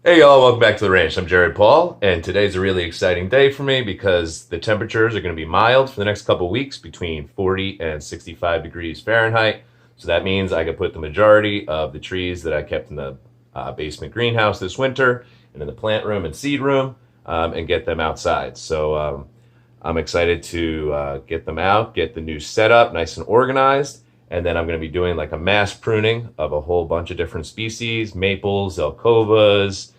Hey y'all, welcome back to the ranch. I'm Jared Paul, and today's a really exciting day for me because the temperatures are going to be mild for the next couple weeks between 40 and 65 degrees Fahrenheit. So that means I can put the majority of the trees that I kept in the basement greenhouse this winter and in the plant room and seed room and get them outside. So I'm excited to get them out, get the new setup nice and organized. And then I'm going to be doing like a mass pruning of a whole bunch of different species, maples, alcovas,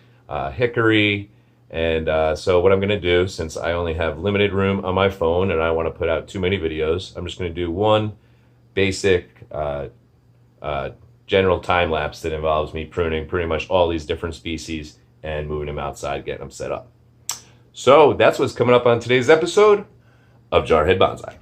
hickory. And so what I'm going to do, since I only have limited room on my phone and I want to put out too many videos, I'm just going to do one basic general time lapse that involves me pruning pretty much all these different species and moving them outside, getting them set up. So that's what's coming up on today's episode of Jarhead Bonsai.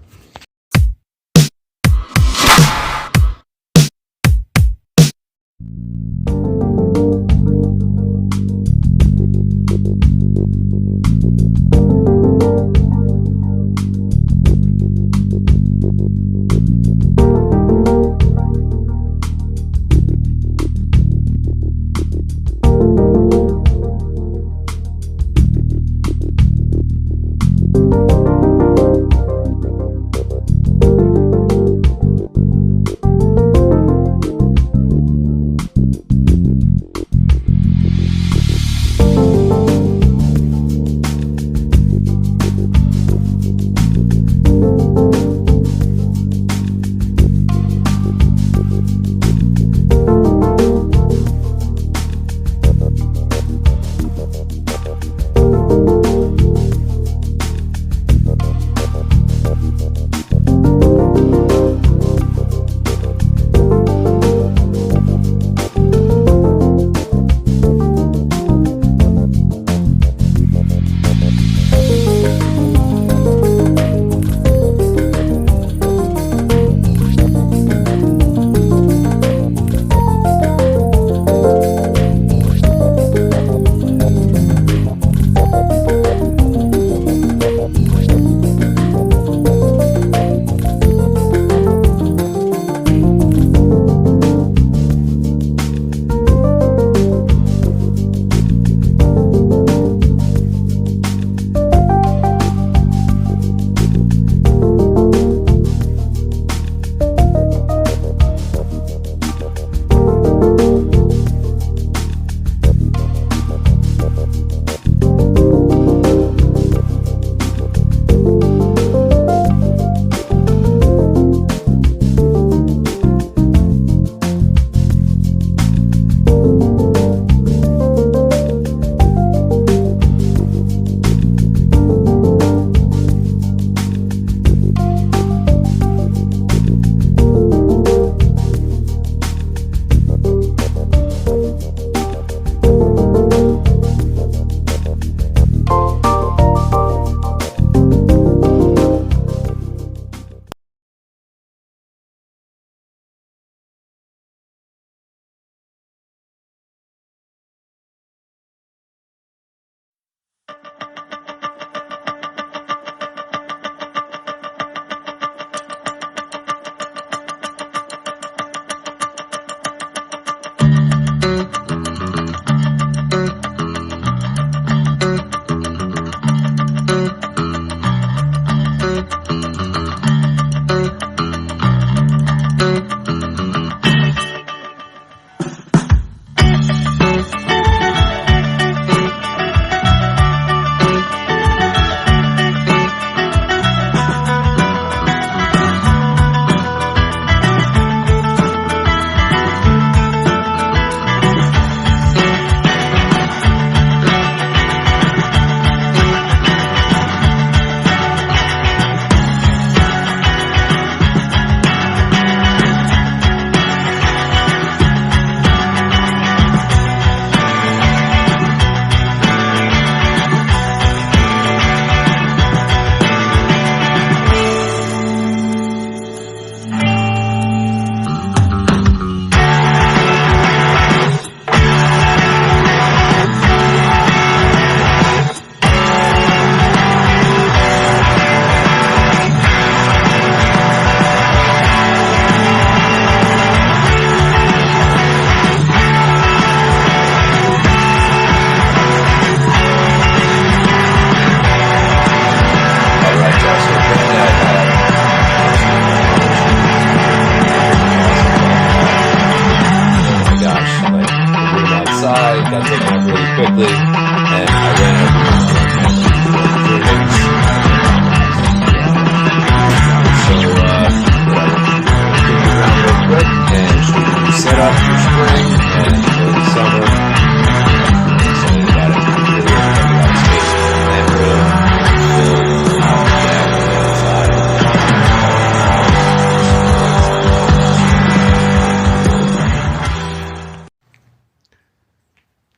got taken up really quickly, and I ran out of prunings. So, around real quick and show you the setup for spring and for the summer. I'm excited about it. Really have a lot of space for the plant room.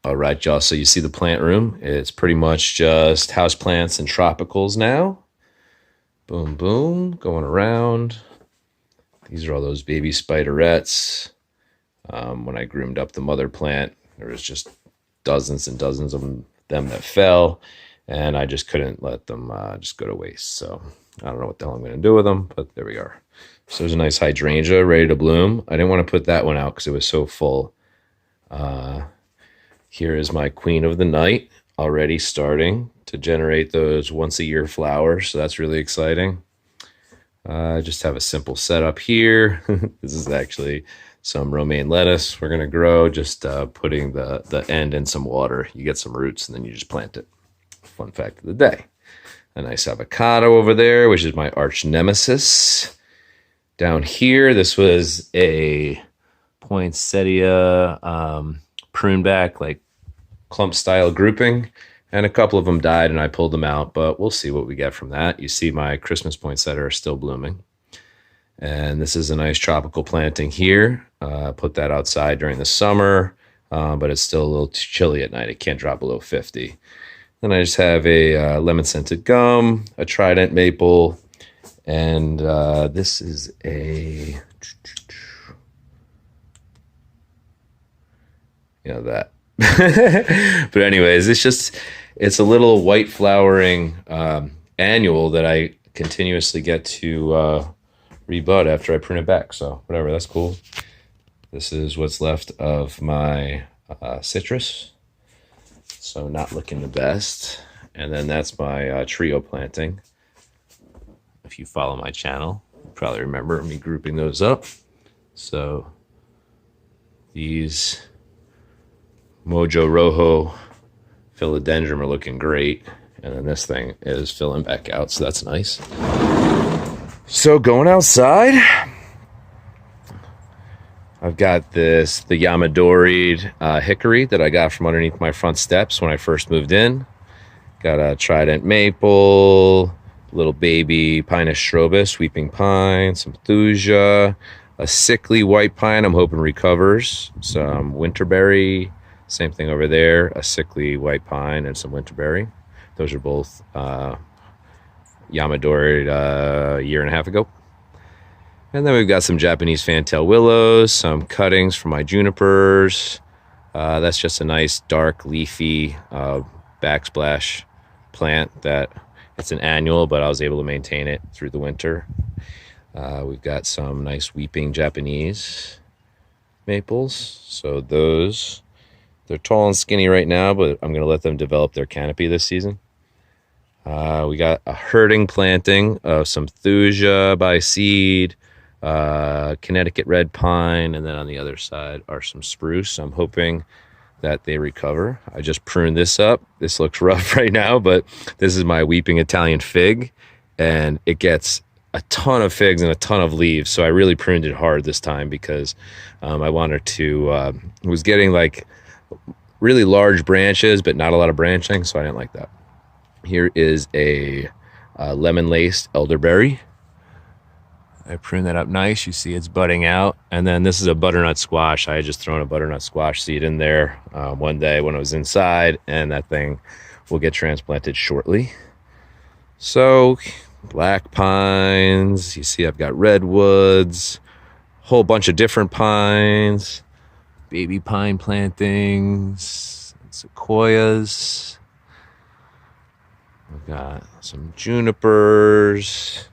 All right, y'all. So you see the plant room. It's pretty much just houseplants and tropicals now. Boom, boom, going around. These are all those baby spiderettes. When I groomed up the mother plant, there was just dozens and dozens of them that fell, and I just couldn't let them just go to waste. So I don't know what the hell I'm going to do with them, but there we are. So there's a nice hydrangea ready to bloom. I didn't want to put that one out because it was so full. Here is my queen of the night, already starting to generate those once-a-year flowers, so that's really exciting. I just have a simple setup here. This is actually some romaine lettuce we're going to grow, just putting the end in some water. You get some roots, and then you just plant it. Fun fact of the day. A nice avocado over there, which is my arch nemesis. Down here, this was a poinsettia prune back, like clump style grouping, and a couple of them died and I pulled them out, but we'll see what we get from that. You see my Christmas poinsettia are still blooming. And this is a nice tropical planting here. Put that outside during the summer, but it's still a little too chilly at night. It can't drop below 50. Then I just have a lemon scented gum, a trident maple, and this is a, that. But anyways, it's a little white flowering annual that I continuously get to rebud after I prune it back. So whatever, that's cool. This is what's left of my citrus. So not looking the best. And then that's my trio planting. If you follow my channel, you probably remember me grouping those up. So these Mojo Rojo philodendron are looking great, and then this thing is filling back out, so that's nice. So going outside, I've got the Yamadoried hickory that I got from underneath my front steps when I first moved in. Got a trident maple, little baby Pinus strobus, weeping pine, some thuja, a sickly white pine I'm hoping recovers, some winterberry. Same thing over there, a sickly white pine and some winterberry. Those are both Yamadoried a year and a half ago. And then we've got some Japanese fantail willows, some cuttings from my junipers. That's just a nice dark leafy backsplash plant that it's an annual, but I was able to maintain it through the winter. We've got some nice weeping Japanese maples. So those... They're tall and skinny right now, but I'm going to let them develop their canopy this season. We got a herding planting of some thuja by seed, Connecticut red pine, and then on the other side are some spruce. I'm hoping that they recover. I just pruned this up. This looks rough right now, but this is my weeping Italian fig, and it gets a ton of figs and a ton of leaves. So I really pruned it hard this time because I wanted to, was getting like really large branches, but not a lot of branching, so I didn't like that. Here is a lemon-laced elderberry. I pruned that up nice. You see it's budding out. And then this is a butternut squash. I had just thrown a butternut squash seed in there one day when I was inside, and that thing will get transplanted shortly. So black pines. You see I've got redwoods, a whole bunch of different pines. Baby pine plantings, sequoias. We've got some junipers,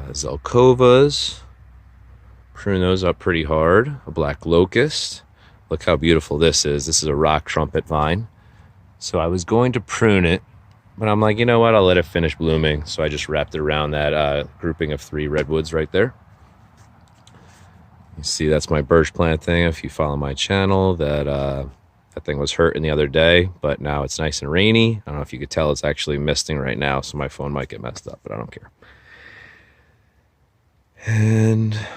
zelkovas. Prune those up pretty hard. A black locust. Look how beautiful this is. This is a rock trumpet vine. So I was going to prune it, but I'm like, you know what? I'll let it finish blooming. So I just wrapped it around that grouping of 3 redwoods right there. You see, that's my birch plant thing. If you follow my channel, that thing was hurting the other day, but now it's nice and rainy. I don't know if you could tell, it's actually misting right now, so my phone might get messed up, but I don't care. And a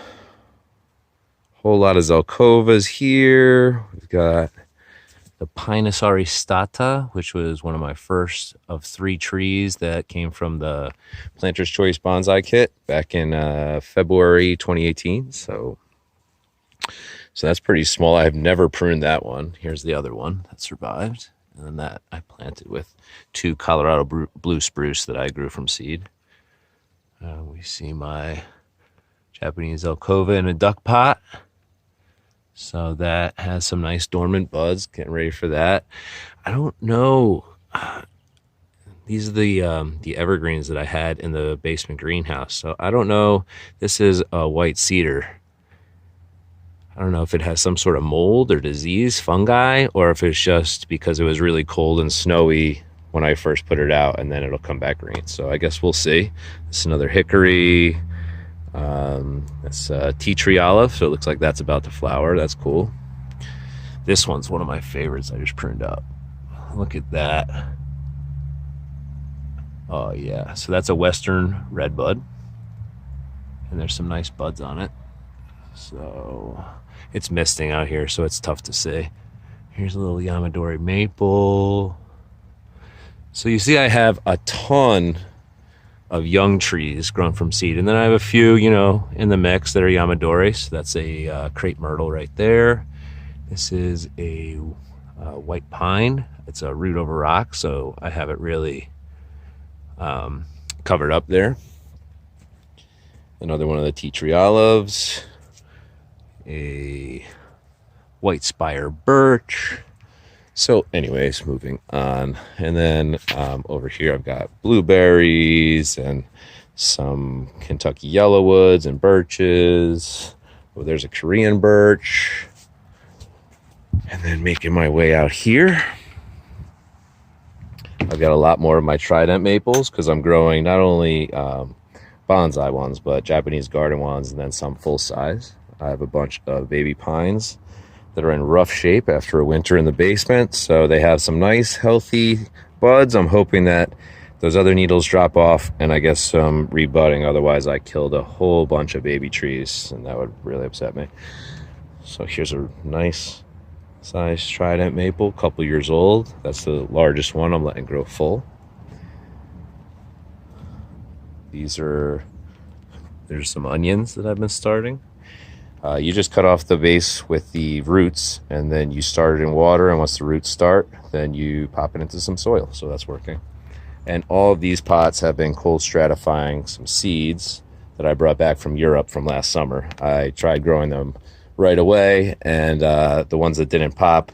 whole lot of Zelkovas here. We've got the Pinus aristata, which was one of my first of 3 trees that came from the Planter's Choice Bonsai Kit back in February 2018. So that's pretty small. I've never pruned that one. Here's the other one that survived. And then that I planted with 2 Colorado blue spruce that I grew from seed. We see my Japanese Zelkova in a duck pot. So that has some nice dormant buds. Getting ready for that. I don't know. These are the evergreens that I had in the basement greenhouse. So I don't know. This is a white cedar. I don't know if it has some sort of mold or disease, fungi, or if it's just because it was really cold and snowy when I first put it out, and then it'll come back green. So I guess we'll see. This is another hickory. That's a tea tree olive, so it looks like that's about to flower. That's cool. This one's one of my favorites I just pruned up. Look at that. Oh yeah, so that's a western redbud, and there's some nice buds on it. So it's misting out here, so it's tough to see. Here's a little Yamadori maple. So you see I have a ton of young trees grown from seed, and then I have a few, you know, in the mix that are Yamadori. So that's a crepe myrtle right there. This is a white pine. It's a root over rock, so I have it really covered up there. Another one of the tea tree olives. A white spire birch. So anyways, moving on. And then over here I've got blueberries and some Kentucky yellowwoods and birches. Oh, there's a Korean birch. And then making my way out here, I've got a lot more of my trident maples because I'm growing not only bonsai ones, but Japanese garden ones, and then some full size. I have a bunch of baby pines that are in rough shape after a winter in the basement, so they have some nice healthy buds. I'm hoping that those other needles drop off and I guess some rebudding. Otherwise I killed a whole bunch of baby trees and that would really upset me. So here's a nice size trident maple, couple years old. That's the largest one I'm letting grow full. There's some onions that I've been starting. You just cut off the base with the roots, and then you start it in water, and once the roots start, then you pop it into some soil. So that's working. And all of these pots have been cold stratifying some seeds that I brought back from Europe from last summer. I tried growing them right away, and the ones that didn't pop,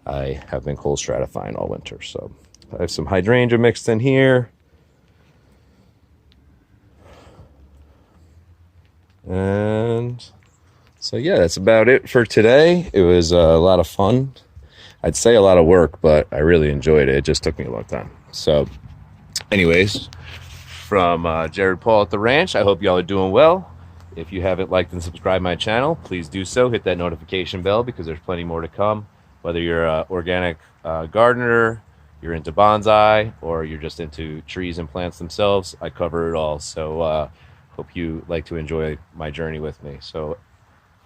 I have been cold stratifying all winter. So I have some hydrangea mixed in here. And so yeah, that's about it for today. It was a lot of fun. I'd say a lot of work, but I really enjoyed it. It just took me a long time. So anyways, from Jared Paul at the ranch, I hope y'all are doing well. If you haven't liked and subscribed my channel, please do so. Hit that notification bell because there's plenty more to come. Whether you're an organic gardener, you're into bonsai, or you're just into trees and plants themselves, I cover it all. So hope you like to enjoy my journey with me. So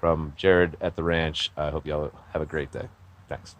from Jared at the ranch, I hope y'all have a great day. Thanks.